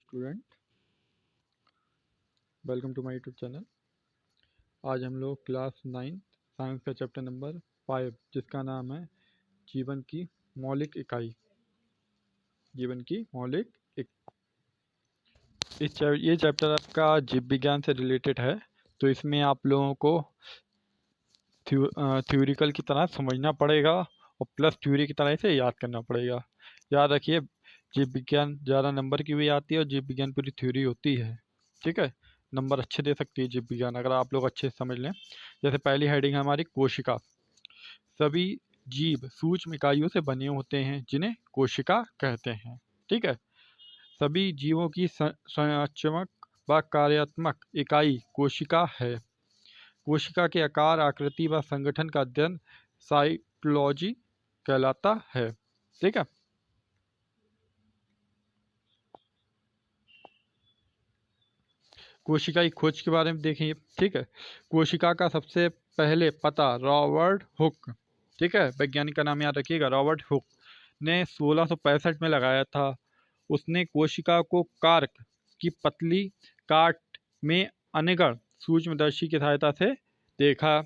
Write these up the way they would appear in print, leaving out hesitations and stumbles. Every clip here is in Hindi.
Student, welcome to my YouTube channel. आज हम लोग क्लास 9 साइंस का चैप्टर नंबर 5 जिसका नाम है जीवन की मौलिक इकाई। जीवन की मौलिक ये चैप्टर आपका जीव विज्ञान से रिलेटेड है, तो इसमें आप लोगों को थ्योरिकल की तरह समझना पड़ेगा और प्लस थ्योरी की तरह से याद करना पड़ेगा। याद रखिए, जीव विज्ञान ज़्यादा नंबर की भी आती है और जीव विज्ञान पूरी थ्योरी होती है। ठीक है, नंबर अच्छे दे सकती है जीव विज्ञान अगर आप लोग अच्छे से समझ लें। जैसे पहली हेडिंग है हमारी कोशिका। सभी जीव सूक्ष्म इकाइयों से बने होते हैं जिन्हें कोशिका कहते हैं। ठीक है, सभी जीवों की संरचनात्मक व कार्यात्मक इकाई कोशिका है। कोशिका के आकार, आकृति व संगठन का अध्ययन साइटोलॉजी कहलाता है। ठीक है, कोशिका की खोज के बारे में देखेंगे। ठीक है, कोशिका का सबसे पहले पता रॉबर्ट हुक, ठीक है, वैज्ञानिक का नाम याद रखिएगा, रॉबर्ट हुक ने 1665 में लगाया था। उसने कोशिका को कार्क की पतली काट में अनगढ़ सूक्ष्मदर्शी की सहायता से देखा।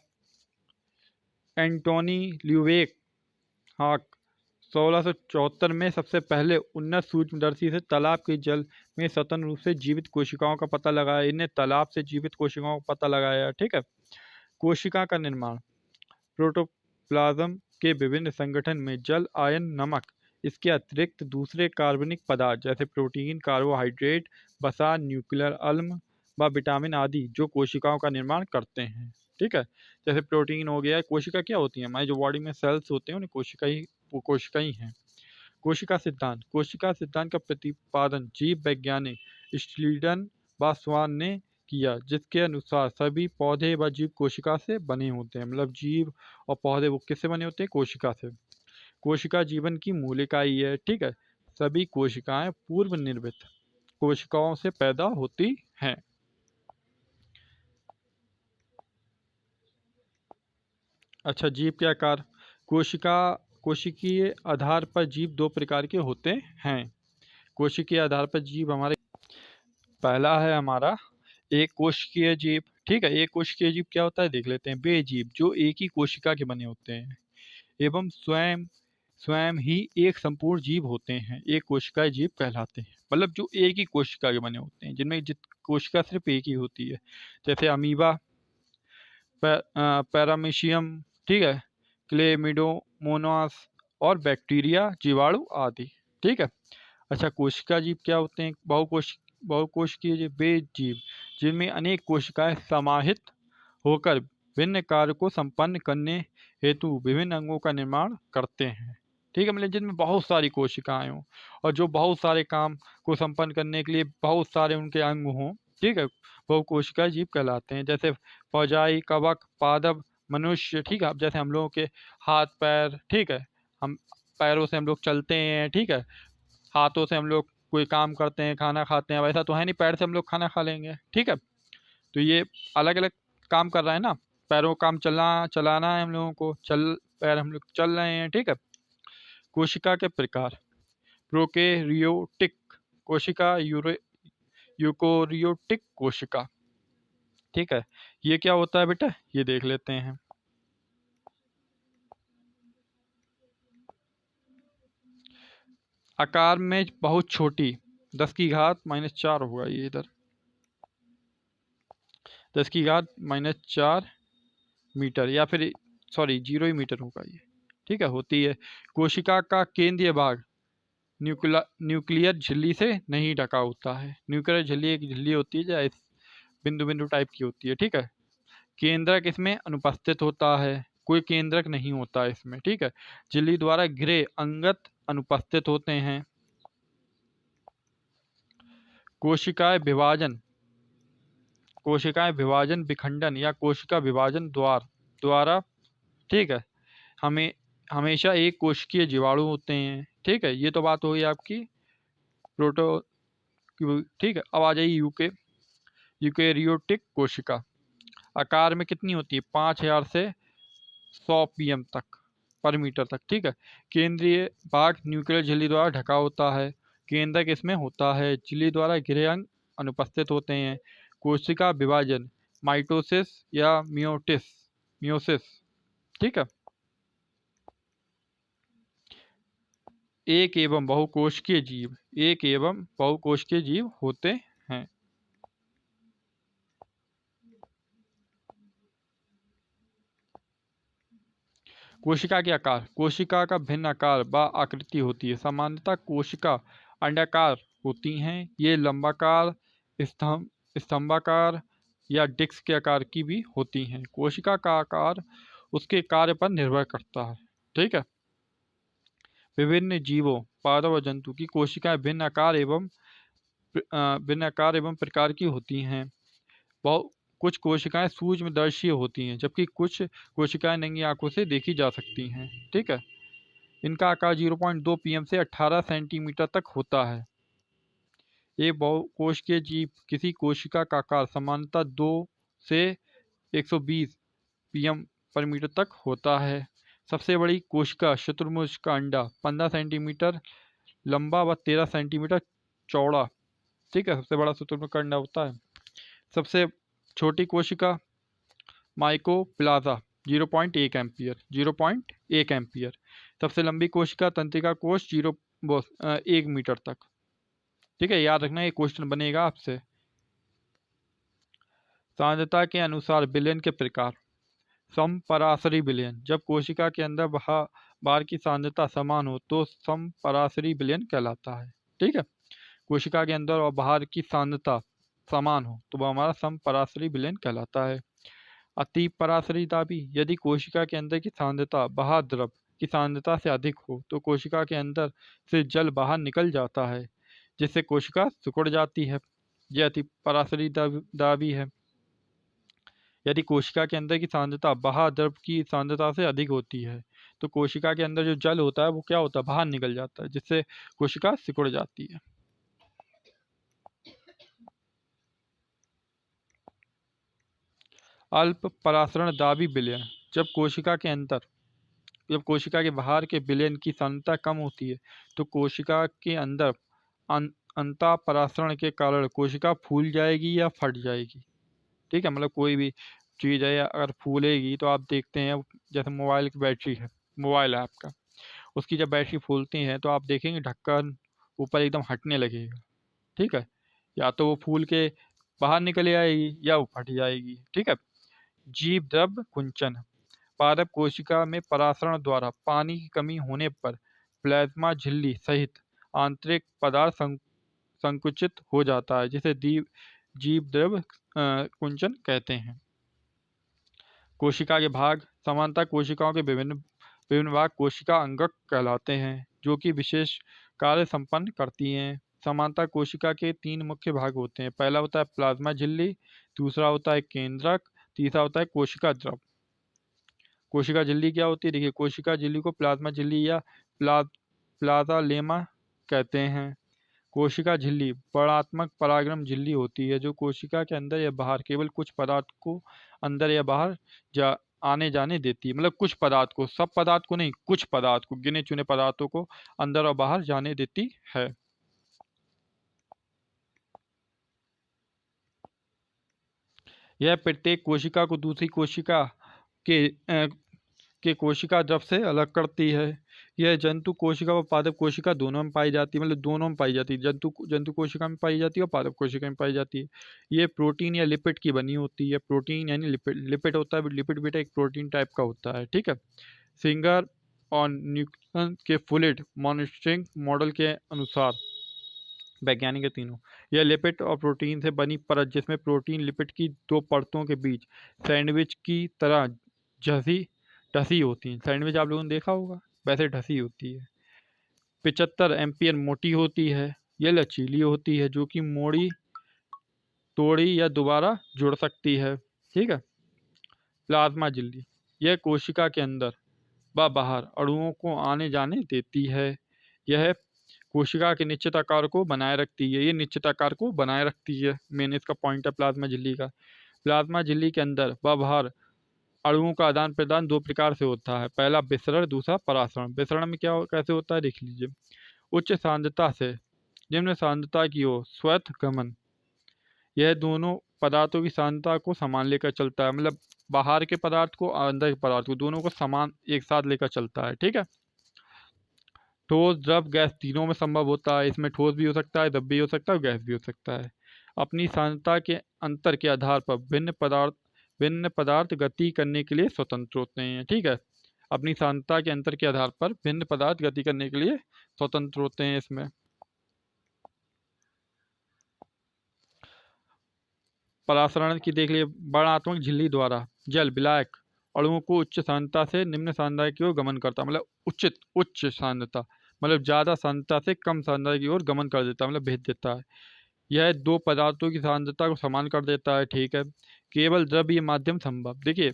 एंटोनी ल्यूवेक हाक 1674 में सबसे पहले उन्नत सूक्ष्मदर्शी से तालाब के जल में स्वतंत्र रूप से जीवित कोशिकाओं का पता लगाया। इन्हें तालाब से जीवित कोशिकाओं का पता लगाया। ठीक है, कोशिका का निर्माण। प्रोटोप्लाज्म के विभिन्न संगठन में जल, आयन, नमक, इसके अतिरिक्त दूसरे कार्बनिक पदार्थ जैसे प्रोटीन, कार्बोहाइड्रेट, वसा, न्यूक्लियर अम्ल व विटामिन आदि जो कोशिकाओं का निर्माण करते हैं। ठीक है, जैसे प्रोटीन हो गया। कोशिका क्या होती है? हमारी जो बॉडी में सेल्स होते हैं उन्हें कोशिका ही हैं। कोशिका सिद्धांत। कोशिका सिद्धांत का प्रतिपादन जीव वैज्ञानिक स्टील्टन व स्वान ने किया, जिसके अनुसार सभी पौधे व जीव कोशिका से बने होते हैं। मतलब जीव और पौधे वो किससे बने होते हैं? कोशिका से। कोशिका जीवन की मूल इकाई है। ठीक है, सभी कोशिकाएं पूर्व निर्मित कोशिकाओं से पैदा होती हैं। अच्छा, जीव के आकार। कोशिकीय आधार पर जीव दो प्रकार के होते हैं। कोशिकीय आधार पर जीव हमारे पहला है हमारा एक कोशिकीय जीव। ठीक है, एक कोशिकीय जीव क्या होता है देख लेते हैं। वे जीव जो एक ही कोशिका के बने होते हैं एवं स्वयं स्वयं ही एक संपूर्ण जीव होते हैं, एक कोशिकाय जीव कहलाते हैं। मतलब जो एक ही कोशिका के बने होते हैं, जिनमें कोशिका सिर्फ एक ही होती है। जैसे अमीबा, पैरामीशियम, ठीक है, क्लेमिडोमोनास और बैक्टीरिया, जीवाणु आदि। ठीक है, अच्छा, कोशिका जीव क्या होते हैं? बहुकोशिकीय जीव वे जीव जिनमें अनेक कोशिकाएं समाहित होकर भिन्न कार्य को संपन्न करने हेतु विभिन्न अंगों का निर्माण करते हैं। ठीक है, मतलब जिनमें बहुत सारी कोशिकाएं हों और जो बहुत सारे काम को संपन्न करने के लिए बहुत सारे उनके अंग हों। ठीक है, वो कोशिका जीव कहलाते हैं। जैसे फौजाई, कवक, पादप, मनुष्य। ठीक है, अब जैसे हम लोगों के हाथ पैर, ठीक है, हम पैरों से हम लोग चलते हैं। ठीक है, हाथों से हम लोग कोई काम करते हैं, खाना खाते हैं। वैसा तो है नहीं पैर से हम लोग खाना खा लेंगे। ठीक है, तो ये अलग अलग काम कर रहा है ना। पैरों का काम चलाना है हम लोगों को, पैर हम लोग चल रहे हैं। ठीक है, कोशिका के प्रकार। प्रोकैरियोटिक कोशिका, यूकोरियोटिक कोशिका। ठीक है, ये क्या होता है बेटा, ये देख लेते हैं। आकार में बहुत छोटी, 10⁻⁻⁴ होगा ये इधर, 10⁻⁻⁴ मीटर, या फिर सॉरी 0 ही मीटर होगा ये। ठीक है, होती है। कोशिका का केंद्रीय भाग न्यूक्लियर झिल्ली से नहीं ढका होता है। न्यूक्लियर झिल्ली एक झिल्ली होती है जो बिंदु बिंदु टाइप की होती है। ठीक है, केंद्रक इसमें अनुपस्थित होता है, कोई केंद्रक नहीं होता है इसमें। ठीक है, झिल्ली द्वारा घिरे अंगत अनुपस्थित होते हैं। कोशिकाएं विभाजन, विखंडन या कोशिका विभाजन द्वारा, ठीक है, हमेशा एक कोशिकीय जीवाणु होते हैं। ठीक है, ये तो बात हो गई आपकी प्रोटो। ठीक है, अब आ जाइए यूकेरियोटिक कोशिका। आकार में कितनी होती है? 5000 से 100 pm तक पर मीटर तक। ठीक है, केंद्रीय भाग न्यूक्लियर झिल्ली द्वारा ढका होता है। केंद्रक इसमें होता है। झिल्ली द्वारा घिरे अंग अनुपस्थित होते हैं। कोशिका विभाजन माइटोसिस या मियोसिस। ठीक है। एक एवं बहुकोशिकीय जीव होते हैं। कोशिका के आकार। कोशिका का भिन्न आकार व आकृति होती है। सामान्यतः कोशिका अंडाकार होती हैं। ये लंबाकार, स्तंभाकार या डिस्क के आकार की भी होती हैं। कोशिका का आकार उसके कार्य पर निर्भर करता है। ठीक है। विभिन्न जीवों, पादप और जंतु की कोशिकाएं भिन्न आकार एवं प्रकार की होती हैं। कुछ कोशिकाएं सूक्ष्मदर्शी होती हैं, जबकि कुछ कोशिकाएं नंगी आंखों से देखी जा सकती हैं। ठीक है। इनका आकार 0.2 pm से 18 सेंटीमीटर तक होता है। एक बहुकोशिकीय जीव किसी कोशिका का आकार सामान्यतः 2 से 120 pm पर मीटर तक होता है। सबसे बड़ी कोशिका शुतुरमुर्ग का अंडा 15 सेंटीमीटर लंबा व 13 सेंटीमीटर चौड़ा। ठीक है। सबसे बड़ा शुतुरमुर्ग का अंडा होता है। सबसे छोटी कोशिका माइकोप्लाज़ा 0.1 एम्पियर। सबसे लंबी कोशिका तंत्रिका कोश 1 मीटर तक। ठीक है। याद रखना, ये क्वेश्चन बनेगा आपसे। सांद्रता के अनुसार विलयन के प्रकार। समपराशरी विलयन, जब कोशिका के अंदर बाहर की सांद्रता समान हो तो समपराशरी विलयन कहलाता है। ठीक है। कोशिका के अंदर और बाहर की सांद्रता समान हो तो वह हमारा समपराशरी विलयन कहलाता है। अतिपराशरी दाबी, यदि कोशिका के अंदर की सांद्रता बाहर द्रव की सांद्रता से अधिक हो तो कोशिका के अंदर से जल बाहर निकल जाता है, जिससे कोशिका सिकुड़ जाती है। यह अतिपराशरी दाबी है। यदि कोशिका के अंदर की सांद्रता बाहर द्रव की सांद्रता से अधिक होती है तो कोशिका के अंदर जो जल होता है वो क्या होता है, बाहर निकल जाता है, जिससे कोशिका सिकुड़ जाती है। अल्प परासरण दाबी विलयन, जब कोशिका के बाहर के विलयन की सांद्रता कम होती है तो कोशिका के अंदर अंतःपरासरण के कारण कोशिका फूल जाएगी या फट जाएगी। ठीक है। मतलब कोई भी चीज़ है अगर फूलेगी तो आप देखते हैं, जैसे मोबाइल की बैटरी है, मोबाइल है आपका, उसकी जब बैटरी फूलती है तो आप देखेंगे ढक्कन ऊपर एकदम हटने लगेगा। ठीक है। या तो वो फूल के बाहर निकल आएगी या वो फट जाएगी। ठीक है। जीव द्रव कुंचन, पादप कोशिका में परासरण द्वारा पानी की कमी होने पर प्लाज्मा झिल्ली सहित आंतरिक पदार्थ संकुचित हो जाता है, जिसे जीव द्रव कुंचन कहते हैं। कोशिका के भाग, समानता कोशिकाओं के विभिन्न भाग कोशिका अंगक कहलाते हैं, जो कि विशेष कार्य संपन्न करती हैं। समानता कोशिका के 3 मुख्य भाग होते हैं। पहला होता है प्लाज्मा झिल्ली, दूसरा होता है केंद्रक, तीसरा होता है कोशिका द्रव। कोशिका झिल्ली क्या होती है? देखिए, कोशिका झिल्ली को प्लाज्मा झिल्ली या प्लाज़ालेमा कहते हैं। कोशिका झिल्ली वर्णात्मक परागण झिल्ली होती है, जो कोशिका के अंदर या बाहर केवल कुछ पदार्थ को अंदर या बाहर आने जाने देती है। मतलब कुछ पदार्थ को, सब पदार्थ को नहीं, कुछ पदार्थ को, गिने चुने पदार्थों को अंदर और बाहर जाने देती है। यह प्रत्येक कोशिका को दूसरी कोशिका के कोशिका द्रव से अलग करती है। यह जंतु कोशिका व पादप कोशिका दोनों में पाई जाती है। मतलब दोनों में पाई जाती है, जंतु कोशिका में पाई जाती है और पादप कोशिका में पाई जाती है। ये प्रोटीन या लिपिड की बनी होती है। प्रोटीन यानी लिपिड होता है, लिपिड बेटा एक प्रोटीन टाइप का होता है। ठीक है। सिंगर और न्यूटन के फ्लूइड मॉनिटरिंग मॉडल के अनुसार वैज्ञानिक है तीनों, यह लिपिड और प्रोटीन से बनी परत, जिसमें प्रोटीन लिपिड की 2 परतों के बीच सैंडविच की तरह ढसी होती है। सैंडविच आप लोगों ने देखा होगा, वैसे ढसी होती है। 75 एम्पियर मोटी होती है। यह लचीली होती है, जो कि मोड़ी, तोड़ी या दोबारा जुड़ सकती है। ठीक है। प्लाज्मा झिल्ली, यह कोशिका के अंदर व बाहर अणुओं को आने जाने देती है। यह कोशिका के निश्चित आकार को बनाए रखती है। ये निश्चित आकार को बनाए रखती है, मेन इसका पॉइंट है प्लाज्मा झिल्ली का। प्लाज्मा झिल्ली के अंदर व बाहर अणुओं का आदान प्रदान 2 प्रकार से होता है। पहला विसरण, दूसरा परासरण। विसरण में कैसे होता है देख लीजिए। उच्च सांद्रता से निम्न सांद्रता की ओर स्वतः गमन। यह दोनों पदार्थों की सांद्रता को समान लेकर चलता है, मतलब बाहर के पदार्थ को और अंदर के पदार्थ को दोनों को समान एक साथ लेकर चलता है। ठीक है। ठोस, द्रव, गैस तीनों में संभव होता है। इसमें ठोस भी हो सकता है, द्रव भी हो सकता है और गैस भी हो सकता है। अपनी सांद्रता के अंतर के आधार पर भिन्न पदार्थ गति करने के लिए स्वतंत्र होते हैं। ठीक है। अपनी सांद्रता के अंतर के आधार पर भिन्न पदार्थ गति करने के लिए स्वतंत्र होते हैं। इसमें परासरण की देख लिए, वर्णात्मक झिल्ली द्वारा जल विलायक अणुओं को उच्च सांद्रता से निम्न सांद्रता की ओर गमन करता, मतलब उच्च सांद्रता, मतलब ज़्यादा सांद्रता से कम सांद्रता की ओर गमन कर देता है, मतलब भेज देता है। यह दो पदार्थों की सांद्रता को समान कर देता है। ठीक है। केवल द्रव्य माध्यम संभव। देखिए,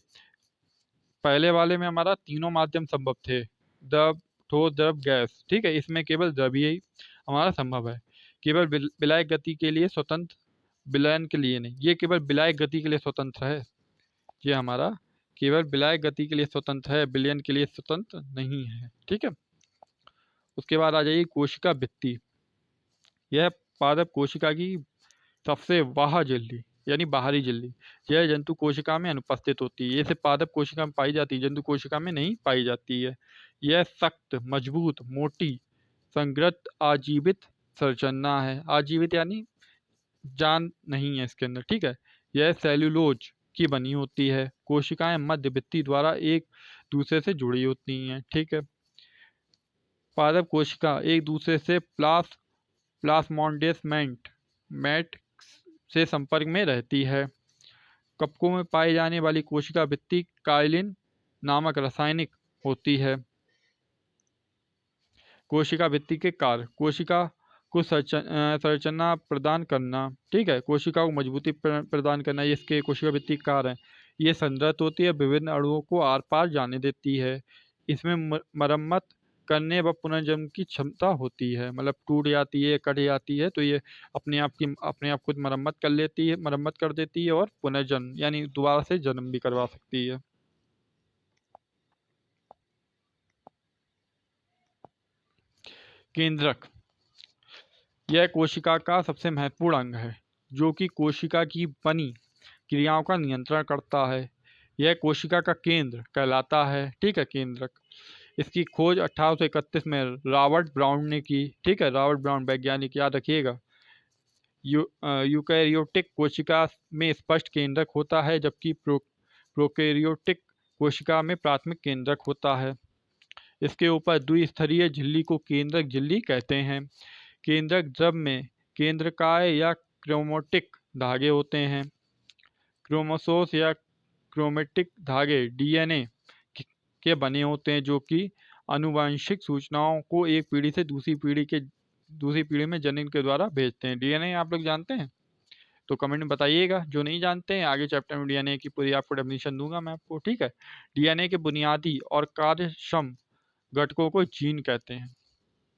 पहले वाले में हमारा तीनों माध्यम संभव थे, द्रव, ठोस, द्रव, गैस। ठीक है। इसमें केवल द्रव्य ही हमारा संभव है। केवल विलायक गति के लिए स्वतंत्र, विलयन के लिए नहीं। ये केवल विलायक गति के लिए स्वतंत्र है। ये हमारा केवल विलायक गति के लिए स्वतंत्र है, विलयन के लिए स्वतंत्र नहीं है। ठीक है। उसके बाद आ जाइए कोशिका भित्ति। यह पादप कोशिका की सबसे बाह्य झिल्ली यानी बाहरी झिल्ली, यह जंतु कोशिका में अनुपस्थित होती है। ये सिर्फ पादप कोशिका में पाई जाती है, जंतु कोशिका में नहीं पाई जाती है। यह सख्त, मजबूत, मोटी, संगृत आजीवित संरचना है। आजीवित यानी जान नहीं है इसके अंदर। ठीक है। यह सेल्यूलोज की बनी होती है। कोशिकाएं मध्य भित्ति द्वारा एक दूसरे से जुड़ी होती हैं। ठीक है। पादप कोशिका एक दूसरे से प्लास्मोडेसमेंट मैट से संपर्क में रहती है। कपकों में पाई जाने वाली कोशिका भित्ति काइलिन नामक रासायनिक होती है। कोशिका भित्ति के कार्य, कोशिका को संरचना प्रदान करना। ठीक है। कोशिका को मजबूती प्रदान करना, ये इसके कोशिका भित्ति के कार्य हैं। ये संरचित होती है, विभिन्न अणुओं को आर पार जाने देती है। इसमें मरम्मत करने व पुनर्जन्म की क्षमता होती है, मतलब टूट जाती है, कट जाती है तो ये अपने आप खुद मरम्मत कर लेती है, मरम्मत कर देती है और पुनर्जन्म यानी दोबारा से जन्म भी करवा सकती है। केंद्रक, यह कोशिका का सबसे महत्वपूर्ण अंग है जो कि कोशिका की बनी क्रियाओं का नियंत्रण करता है। यह कोशिका का केंद्र कहलाता है। ठीक है। केंद्रक, इसकी खोज 1831 में रॉबर्ट ब्राउन ने की। ठीक है। रॉबर्ट ब्राउन वैज्ञानिक, याद रखिएगा। यूकैरियोटिक कोशिका में स्पष्ट केंद्रक होता है, जबकि प्रोकैरियोटिक कोशिका में प्राथमिक केंद्रक होता है। इसके ऊपर द्विस्तरीय झिल्ली को केंद्रक झिल्ली कहते हैं। केंद्रक द्रव में केंद्रकाय या क्रोमैटिक धागे होते हैं। क्रोमोसोम्स या क्रोमैटिक धागे डीएनए के बने होते हैं, जो कि आनुवंशिक सूचनाओं को एक पीढ़ी से दूसरी पीढ़ी में जनिन के द्वारा भेजते हैं। डीएनए आप लोग जानते हैं तो कमेंट में बताइएगा। जो नहीं जानते हैं, आगे चैप्टर में डीएनए की पूरी आपको डेफिनेशन दूंगा मैं आपको। ठीक है। डीएनए के बुनियादी और कार्यक्षम घटकों को जीन कहते हैं।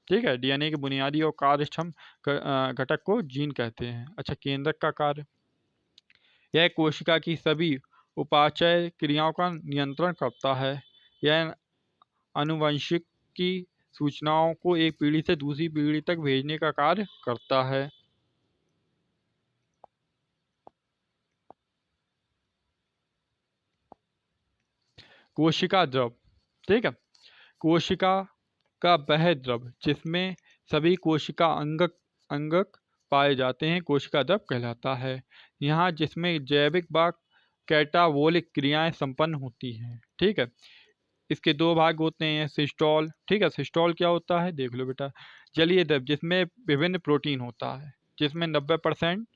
ठीक है। डीएनए के बुनियादी और कार्यक्षम घटक को जीन कहते हैं। अच्छा, केंद्रक का कार्य, यह कोशिका की सभी उपापचय क्रियाओं का नियंत्रण करता है। यह आनुवंशिक की सूचनाओं को एक पीढ़ी से दूसरी पीढ़ी तक भेजने का कार्य करता है। कोशिका द्रव। ठीक है। कोशिका का वह द्रव जिसमें सभी कोशिका अंगक पाए जाते हैं कोशिका द्रव कहलाता है। यहाँ जिसमें जैविक व कैटाबोलिक क्रियाएं संपन्न होती हैं। ठीक है। इसके दो भाग होते हैं, सिस्टोल। ठीक है। सिस्टोल क्या होता है देख लो बेटा। जलीय द्रव जिसमें विभिन्न प्रोटीन होता है, जिसमें 90%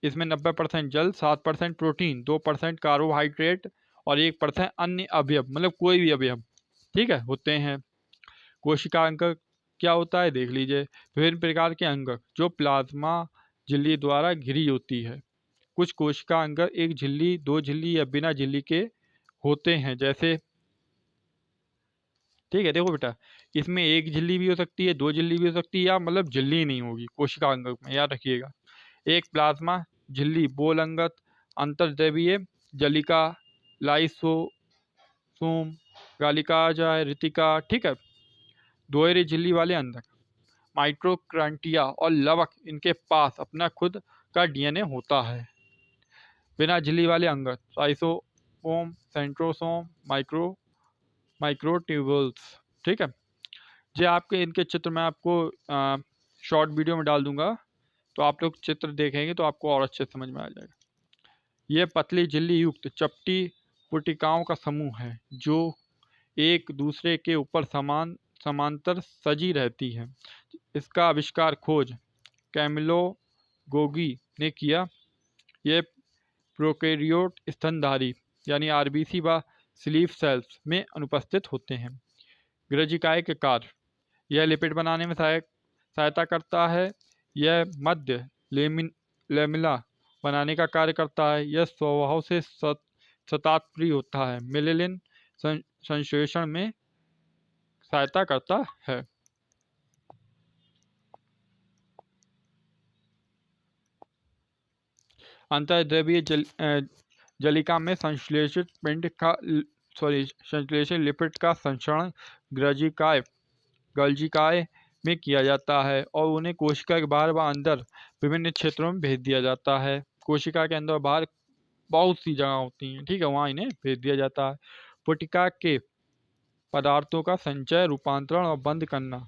इसमें 90% जल, 7% प्रोटीन, 2% कार्बोहाइड्रेट और 1% अन्य अवयव, मतलब कोई भी अवयव। ठीक है, होते हैं। कोशिका अंगक क्या होता है देख लीजिए। विभिन्न प्रकार के अंगक जो प्लाज्मा झिल्ली द्वारा घिरी होती है। कुछ कोशिका अंगक एक झिल्ली, दो झिल्ली या बिना झिल्ली के होते हैं, जैसे। ठीक है। देखो बेटा, इसमें एक झिल्ली भी हो सकती है, दो झिल्ली भी हो सकती है, या मतलब झिल्ली नहीं होगी कोशिका अंगक में, याद रखिएगा। एक प्लाज्मा झिल्ली बोल अंगक, अंतर्द्रवीय जलिका, लाइसोसोम, गालिका, रितिका। ठीक है। दोहरी झिल्ली वाले अंगक माइटोकॉन्ड्रिया और लवक इनके पास अपना खुद का डीएनए होता है। बिना झिल्ली वाले अंग लाइसोसोम, सेंट्रोसोम, माइक्रोट्यूबुल्स। ठीक है, ये आपके इनके चित्र मैं आपको शॉर्ट वीडियो में डाल दूंगा, तो आप लोग चित्र देखेंगे तो आपको और अच्छे समझ में आ जाएगा। ये पतली झिल्ली युक्त चपटी पुटिकाओं का समूह है जो एक दूसरे के ऊपर समांतर सजी रहती है। इसका आविष्कार खोज कैमिलो गोगी ने किया। ये प्रोकैरियोट स्तनधारी यानी आरबीसी व स्लीव सेल्स में अनुपस्थित होते हैं। ग्रजिकाए के कार्य, यह लिपिड बनाने में सहायता करता है। यह मध्य लेमिला बनाने का कार्य करता है। यह स्वभाव से शतात्प्रिय होता है। मिलेलिन संश्लेषण में सहायता करता है। अंतर्द्रवीय जलिका में संश्लेषित लिपिड का संचरण गल्जिकाए में किया जाता है और उन्हें कोशिका के बाहर व अंदर विभिन्न क्षेत्रों में भेज दिया जाता है। कोशिका के अंदर बाहर बहुत सी जगह होती हैं, ठीक है, वहाँ इन्हें भेज दिया जाता है। पुटिका के पदार्थों का संचय, रूपांतरण और बंद करना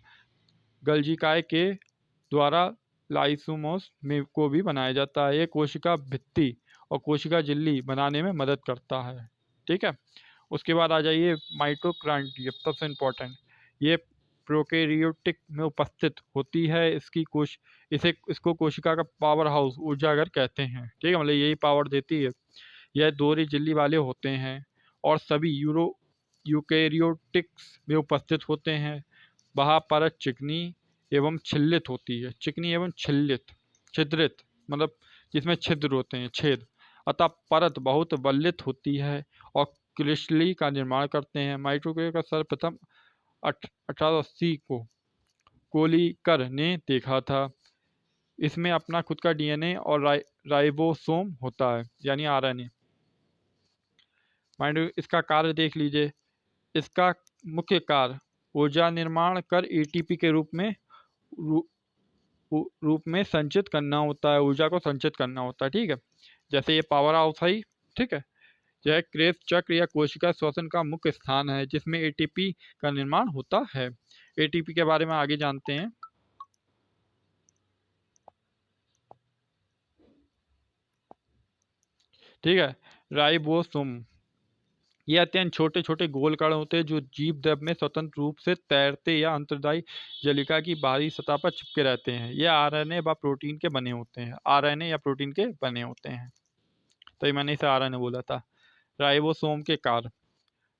गल्जिकाए के द्वारा लाइसोसोम्स में को भी बनाया जाता है। ये कोशिका भित्ति और कोशिका झिल्ली बनाने में मदद करता है। ठीक है, उसके बाद आ जाइए माइटोकॉन्ड्रिया, सबसे इम्पोर्टेंट। ये प्रोकैरियोटिक में उपस्थित होती है। इसको कोशिका का पावर हाउस, ऊर्जाघर कहते हैं। ठीक है, मतलब यही पावर देती है। यह दोहरी झिल्ली वाले होते हैं और सभी यूकैरियोटिक्स में उपस्थित होते हैं। वह परत चिकनी एवं छिल्लित होती है। चिकनी एवं छिद्रित मतलब जिसमें छिद्र होते हैं, छेद। अतः परत बहुत बलित होती है और क्रिस्टली का निर्माण करते हैं। माइटोकॉन्ड्रिया का सर्वप्रथम 1880 को कोलिकर ने देखा था। इसमें अपना खुद का डीएनए और राइबोसोम होता है यानी आरएनए। इसका कार्य देख लीजिए। इसका मुख्य कार्य ऊर्जा निर्माण कर एटीपी के रूप में संचित करना होता है। ऊर्जा को संचित करना होता है। ठीक है, जैसे ये पावर हाउस है। ठीक है, यह क्रेब्स चक्र या कोशिका श्वसन का मुख्य स्थान है जिसमें एटीपी का निर्माण होता है। एटीपी के बारे में आगे जानते हैं। ठीक है, राइबोसोम ये अत्यंत छोटे छोटे गोल कण होते हैं जो जीव द्रव में स्वतंत्र रूप से तैरते या अंतर्दायी जलिका की बाहरी सतह पर चिपके रहते हैं। ये आरएनए व प्रोटीन के बने होते हैं। आरएनए या प्रोटीन के बने होते हैं, तो मैंने इसे आरएनए बोला था। राइबोसोम के कार्य।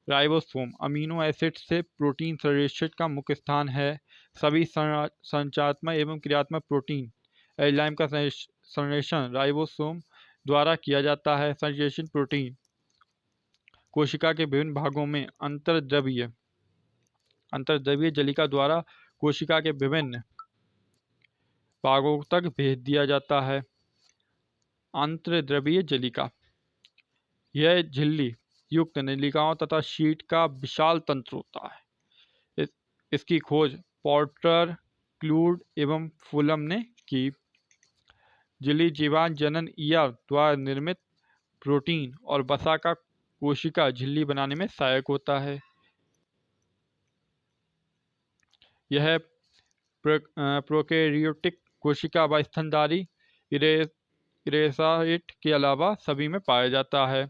राइबोसोम अमीनो एसिड से प्रोटीन संश्लेषण का मुख्य स्थान है। सभी संरचनात्मक एवं क्रियात्मक प्रोटीन एंजाइम का संश्लेषण राइबोसोम द्वारा किया जाता है। संश्लेषित प्रोटीन कोशिका के विभिन्न भागों में अंतर्द्रवीय जलिका द्वारा कोशिका के विभिन्न भागों तक भेज दिया जाता है। अंतर्द्रवीय जलिका यह झिल्ली युक्त नलिकाओं तथा शीट का विशाल तंत्र होता है। इसकी खोज पोर्टर, क्लूड एवं फुलम ने की। झिल्ली जीवांत जनन ईआर द्वारा निर्मित प्रोटीन और वसा का कोशिका झिल्ली बनाने में सहायक होता है। यह प्रोकैरियोटिक कोशिका व स्तनधारी इरेसाइट के अलावा सभी में पाया जाता है।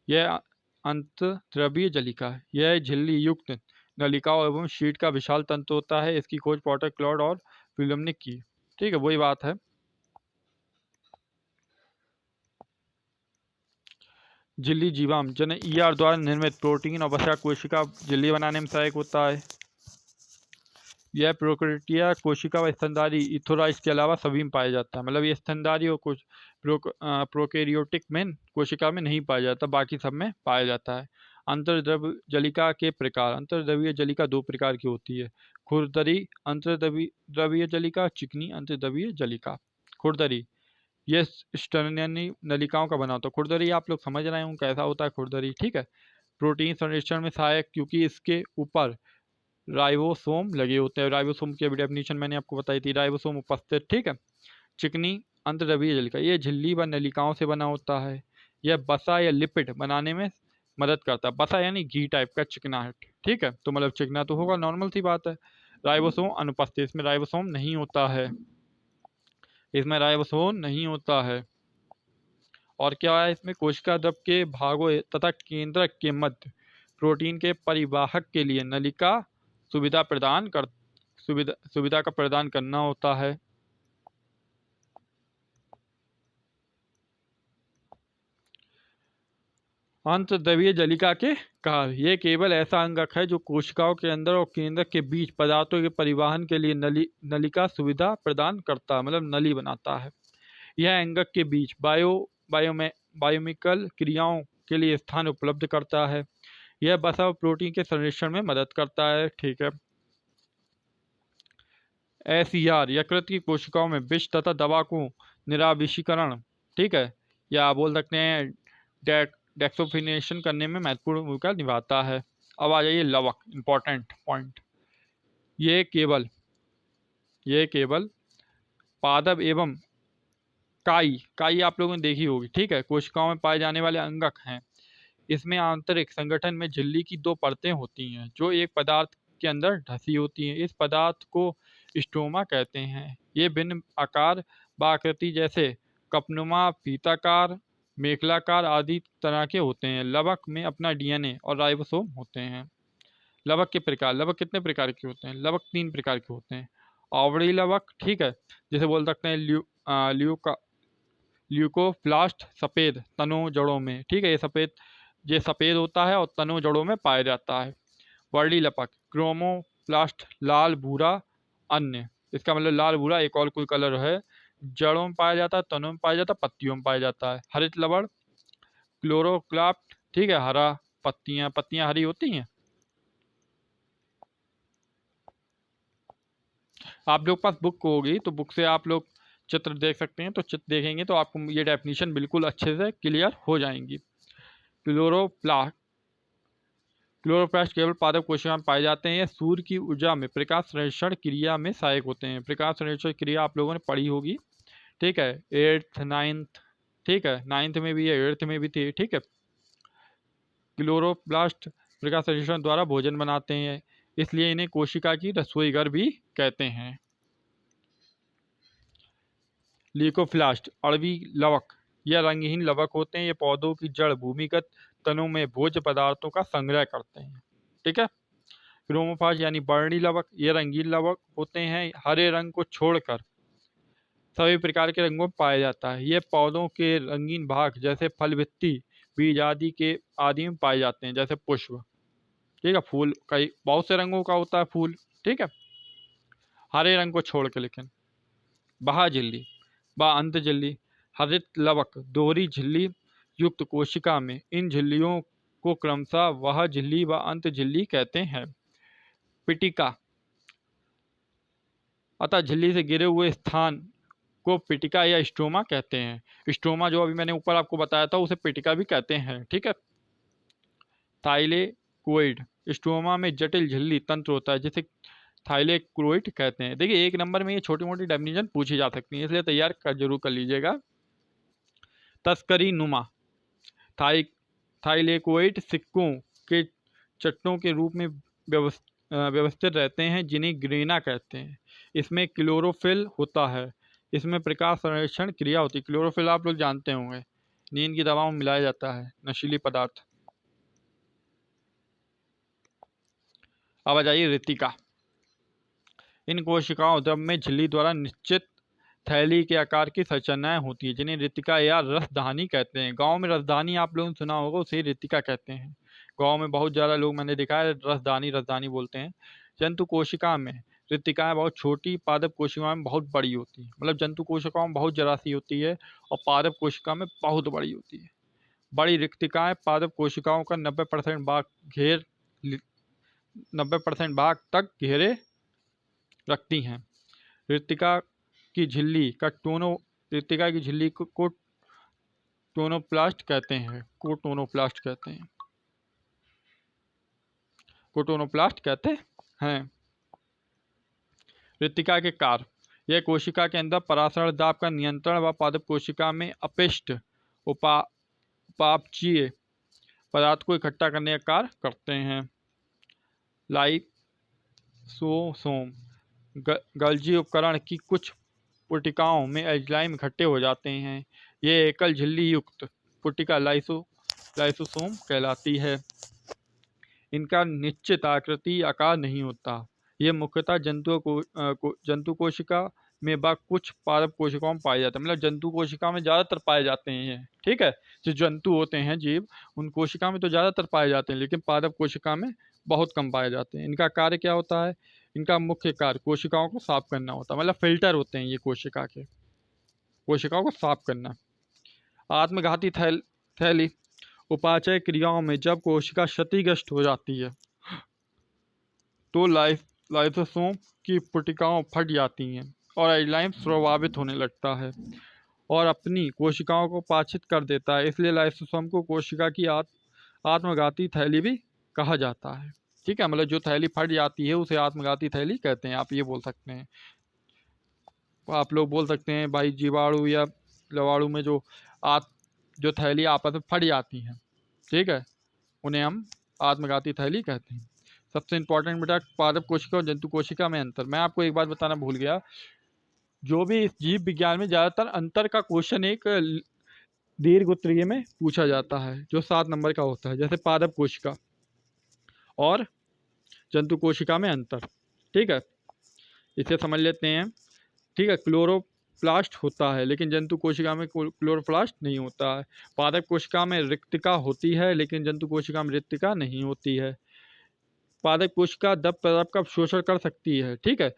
यह अंतर्द्रवीय जलिका है। यह झिल्ली युक्त नलिकाओं एवं शीट का विशाल तंत्र होता है। इसकी खोज पॉटर, क्लॉड और फिल्म ने की। ठीक है, वही बात है। झिल्ली जीवांत जनन ईआर द्वारा निर्मित प्रोटीन और वसा कोशिका झिल्ली बनाने में सहायक होता है। यह प्रोकैरियोटिक कोशिका व स्तनधारी इथोराइट्स के अलावा सभी में पाया जाता है। मतलब ये स्तनधारी और प्रोकैरियोटिक में कोशिका में नहीं पाया जाता, बाकी सब में पाया जाता है। अंतर्द्रव्य जलिका के प्रकार। अंतर्द्रवीय जलिका दो प्रकार की होती है। खुरदरी अंतर्द्रवीय जलिका, चिकनी अंतर्द्रवीय जलिका। खुरदरी ये स्टर्नियनी नलिकाओं का बना होता है। खुरदरी आप लोग समझ रहे होंगे कैसा होता है खुरदरी। ठीक है, प्रोटीन संश्लेषण में सहायक क्योंकि इसके ऊपर राइबोसोम लगे होते हैं। राइबोसोम की अभी डेफिनेशन मैंने आपको बताई थी, राइबोसोम उपस्थित, ठीक है। चिकनी अंतर्द्रव्यीय जलिका, ये झिल्ली व नलिकाओं से बना होता है। यह वसा या लिपिड बनाने में मदद करता है। वसा यानी घी टाइप का चिकनाहट, ठीक है, तो मतलब चिकना तो होगा, नॉर्मल सी बात है। राइबोसोम अनुपस्थित, इसमें राइबोसोम नहीं होता है, इसमें राइबोसोम नहीं होता है। और क्या है इसमें, कोशिका द्रव के भागों तथा केंद्रक के मध्य प्रोटीन के परिवाहक के लिए नलिका सुविधा प्रदान कर सुविधा का प्रदान करना होता है। अंतर्द्रव्यीय जलिका के कार्य, ये केवल ऐसा अंगक है जो कोशिकाओं के अंदर और केंद्रक के बीच पदार्थों के परिवहन के लिए नलिका सुविधा प्रदान करता है, मतलब नली बनाता है। यह अंगक के बीच बायोमेकल क्रियाओं के लिए स्थान उपलब्ध करता है। यह वसा और प्रोटीन के संरक्षण में मदद करता है, ठीक है। SER यकृत की कोशिकाओं में विष तथा दवा को निराविषीकरण, ठीक है, या बोल सकते हैं डेक्सोफिनेशन करने में महत्वपूर्ण भूमिका निभाता है। अब आ जाइए लवक, इंपॉर्टेंट पॉइंट। ये केवल पादप एवं काई आप लोगों ने देखी होगी, ठीक है, कोशिकाओं में पाए जाने वाले अंगक हैं। इसमें आंतरिक संगठन में झिल्ली की दो परतें होती हैं जो एक पदार्थ के अंदर ढसी होती हैं। इस पदार्थ को स्टोमा कहते हैं। ये भिन्न आकार व आकृति जैसे कपनुमा, फीताकार, मेखलाकार आदि तरह के होते हैं। लवक में अपना DNA और राइबोसोम होते हैं। लवक के प्रकार, लवक कितने प्रकार के होते हैं? लवक 3 प्रकार के होते हैं। आवड़ी लवक, ठीक है, जिसे बोल सकते हैं ल्यूकोप्लास्ट, सफ़ेद तनों जड़ों में, ठीक है, ये सफ़ेद होता है और तनों जड़ों में पाया जाता है। वर्ली लपक, क्रोमोप्लास्ट, लाल भूरा अन्य, इसका मतलब लाल भूरा एक और कोई कलर है, जड़ों में पाया जाता है, तनों में पाया जाता है, पत्तियों में पाया जाता है। हरित लवण, क्लोरोक्लास्ट, ठीक है, हरा, पत्तियां हरी होती हैं। आप लोग पास बुक होगी तो बुक से आप लोग चित्र देख सकते हैं, तो चित्र देखेंगे तो आपको ये डेफिनेशन बिल्कुल अच्छे से क्लियर हो जाएंगी। क्लोरोप्लास्ट केवल पादप कोशिका में पाए जाते हैं। ये सूर्य की ऊर्जा में प्रकाश संश्लेषण क्रिया में सहायक होते हैं। प्रकाश संश्लेषण क्रिया आप लोगों ने पढ़ी होगी, ठीक है, 8th 9th, ठीक है, 9th में भी है, 8th में भी थी, ठीक है। क्लोरोप्लास्ट प्रकाश संश्लेषण द्वारा भोजन बनाते हैं, इसलिए इन्हें कोशिका की रसोई घर भी कहते हैं। ल्यूकोप्लास्ट अणवी लवक, यह रंगहीन लवक होते हैं। ये पौधों की जड़ भूमिगत तनों में भोज्य पदार्थों का संग्रह करते हैं, ठीक है। क्रोमोफाज यानी वर्णी लवक, ये रंगीन लवक होते हैं। हरे रंग को छोड़कर सभी प्रकार के रंगों में पाया जाता है। ये पौधों के रंगीन भाग जैसे फल, भित्ति, बीज आदि में पाए जाते हैं, जैसे पुष्प, ठीक है, फूल कई बहुत से रंगों का होता है फूल, ठीक है, हरे रंग को छोड़ के। लेकिन बाह्य झिल्ली व अंत झिल्ली, हरित लवक दोहरी झिल्ली युक्त कोशिका में इन झिल्लियों को क्रमशः वह झिल्ली व अंत झिल्ली कहते हैं। पिटिका, अतः झिल्ली से गिरे हुए स्थान को पिटिका या स्ट्रोमा कहते हैं। स्ट्रोमा जो अभी मैंने ऊपर आपको बताया था उसे पिटिका भी कहते हैं, ठीक है। थाइलेकोइड, स्ट्रोमा में जटिल झिल्ली तंत्र होता है जिसे थाइलेकोइड कहते हैं। देखिए 1 नंबर में ये छोटी मोटी डेफिनेशन पूछी जा सकती है, इसलिए तैयार जरूर कर लीजिएगा। तस्करी नुमा, थाइलेकोइड सिक्कों के चट्टों के रूप में व्यवस्थित रहते हैं जिन्हें ग्रेना कहते हैं। इसमें क्लोरोफिल होता है। इसमें प्रकाश संश्लेषण क्रिया होती है। क्लोरोफिल आप लोग जानते होंगे, नींद की दवाओं में मिलाया जाता है, नशीली पदार्थ। अब आ जाइए रितिका। इन कोशिकाओं द्रव में झिल्ली द्वारा निश्चित थैली के आकार की संरचनाएं होती है जिन्हें रितिका या रसदानी कहते हैं। गांव में रसदानी आप लोगों ने सुना होगा, उसे रितिका कहते हैं। गांव में बहुत ज़्यादा लोग मैंने देखा है रसदानी बोलते हैं। जंतु कोशिका में रितिकाएं बहुत छोटी, पादप कोशिकाओं में बहुत बड़ी होती है। मतलब जंतु कोशिकाओं में बहुत जरा सी होती है और पादप कोशिका में बहुत बड़ी होती है। बड़ी रिक्तिकाएं पादप कोशिकाओं का 90% भाग तक घेरे रखती हैं। रितिका की झिल्ली को टोनोप्लास्ट कहते हैं। कोटोनोप्लास्ट कहते हैं। हैं। रिक्तिका के कार्य, यह कोशिका के अंदर परासरण दाब का नियंत्रण व पादप कोशिका में अपशिष्ट उपापचयी पदार्थ को इकट्ठा करने का कार्य करते हैं। लाइसोसोम, गल्जी उपकरण की कुछ पुटिकाओं में एंजाइम इकट्ठे हो जाते हैं। ये एकल झिल्ली युक्त पुटिका लाइसोसोम कहलाती है। इनका निश्चित आकृति आकार नहीं होता। ये मुख्यतः जंतु कोशिका में व कुछ पादप कोशिकाओं में पाए जाते हैं। मतलब जंतु कोशिका में ज़्यादातर पाए जाते हैं, ठीक है। जो जंतु होते हैं जीव, उन कोशिका में तो ज़्यादातर पाए जाते हैं, लेकिन पादप कोशिका में बहुत कम पाए जाते हैं। इनका कार्य क्या होता है? इनका मुख्य कार्य कोशिकाओं को साफ करना होता है। मतलब फिल्टर होते हैं ये कोशिकाओं को साफ करना। आत्मघाती थैली उपापचय क्रियाओं में जब कोशिका क्षतिग्रस्त हो जाती है तो लाइसोसोम की पुटिकाओं फट जाती हैं और एंजाइम प्रभावित होने लगता है और अपनी कोशिकाओं को पाचित कर देता है। इसलिए लाइसोसोम को कोशिका की आत्मघाती थैली भी कहा जाता है, ठीक है। मतलब जो थैली फट जाती है उसे आत्मघाती थैली कहते हैं। आप ये बोल सकते हैं। आप लोग बोल सकते हैं भाई जीवाणु या लवाणु में जो थैली आपस में फट जाती हैं, ठीक है, उन्हें हम आत्मघाती थैली कहते हैं। सबसे इंपॉर्टेंट बेटा पादप कोशिका और जंतु कोशिका में अंतर। मैं आपको एक बात बताना भूल गया। जो भी इस जीव विज्ञान में ज़्यादातर अंतर का क्वेश्चन एक दीर्घ उत्तरीय में पूछा जाता है, जो 7 नंबर का होता है। जैसे पादप कोशिका और जंतु कोशिका में अंतर, ठीक है, इसे समझ लेते हैं, ठीक है। क्लोरोप्लास्ट होता है लेकिन जंतु कोशिका में क्लोरोप्लास्ट नहीं होता है। पादप कोशिका में रिक्तिका होती है लेकिन जंतु कोशिका में रिक्तिका नहीं होती है। पादप कोशिका द्रव पदार्थ का अवशोषण कर सकती है, ठीक है,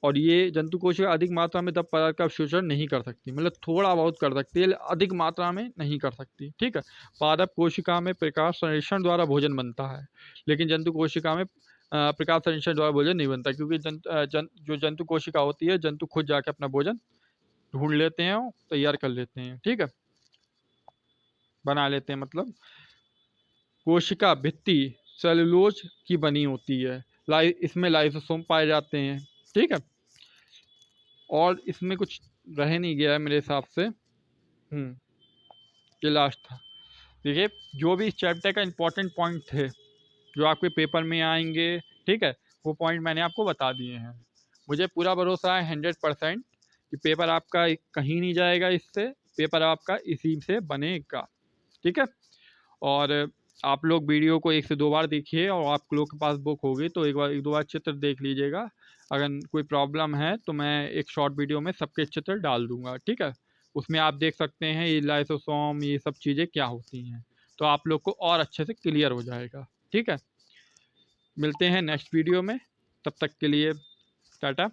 और ये जंतु कोशिका अधिक मात्रा में द्रव पदार्थ का अवशोषण नहीं कर सकती। मतलब थोड़ा बहुत कर सकती है, अधिक मात्रा में नहीं कर सकती, ठीक है। पादप कोशिका में प्रकाश संश्लेषण द्वारा भोजन बनता है लेकिन जंतु कोशिका में प्रकाश संश्लेषण द्वारा भोजन नहीं बनता, क्योंकि जो जंतु कोशिका होती है, जंतु खुद जाके अपना भोजन ढूंढ लेते हैं और तैयार कर लेते हैं, ठीक है, बना लेते हैं। मतलब कोशिका भित्ति सेलुलोज की बनी होती है। इसमें लाइसोसोम पाए जाते हैं, ठीक है। और इसमें कुछ रह नहीं गया है मेरे हिसाब से। ये लास्ट था। देखिए जो भी इस चैप्टर का इम्पोर्टेंट पॉइंट थे जो आपके पेपर में आएंगे, ठीक है, वो पॉइंट मैंने आपको बता दिए हैं। मुझे पूरा भरोसा है 100% कि पेपर आपका कहीं नहीं जाएगा। इससे पेपर आपका इसी से बनेगा, ठीक है। और आप लोग वीडियो को 1 से 2 बार देखिए और आप लोग के पास बुक होगी तो एक 2 बार चित्र देख लीजिएगा। अगर कोई प्रॉब्लम है तो मैं एक शॉर्ट वीडियो में सबके चित्र डाल दूंगा, ठीक है। उसमें आप देख सकते हैं ये लाइसोसोम, ये सब चीज़ें क्या होती हैं, तो आप लोग को और अच्छे से क्लियर हो जाएगा, ठीक है। मिलते हैं नेक्स्ट वीडियो में, तब तक के लिए टाटा।